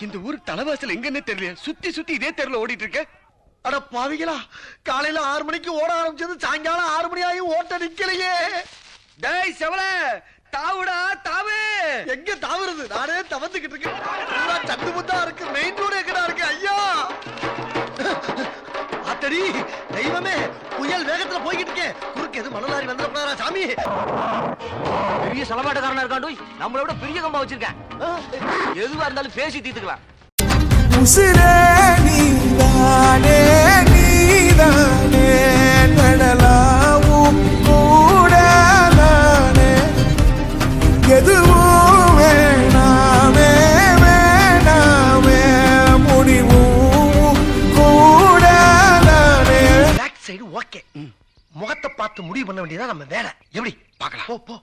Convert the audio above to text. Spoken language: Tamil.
இந்த ஊர் தலைவாசல் எங்கன்னு தெரியல. சுத்தி சுத்தி இதே தெருல ஓடிட்டு இருக்க. அட பாவிகளா, காலையில 6 மணிக்கு ஓட ஆரம்பிச்சது சாயங்காலம் 6 மணி ஆகி ஓட்ட நிக்கலையே. டேய் செவல, தாவுடா தாவு. எங்க தாவுறது? நானே தவந்துகிட்டு இருக்கேன். சந்து முத்தா இருக்கு. மெயின் ரோடு எங்கடா இருக்கு? ஐயா ஆத்தடி தெய்வமே, புயல் வேகத்துல போய்கிட்டு இருக்கேன். குறுக்கு எது மணலாரி வந்துடக்கூடாதா சாமி? பெரிய சலமாட்டக்காரனா இருக்காண்டு நம்மளை விட பெரிய கம்பா வச்சிருக்கேன். எதுவா இருந்தாலும் பேசி தீர்த்துக்கலாம். உசிரே நீதானே நீதானே கடலாவும் கூடலானே எதுவும் வேணாமே வேணாமே முடிவும் கூடலானே. Back side okay. முகத்தை பார்த்து முடிவு பண்ண வேண்டியதா நம்ம வேலை. எப்படி பார்க்கலாம்? போ போ.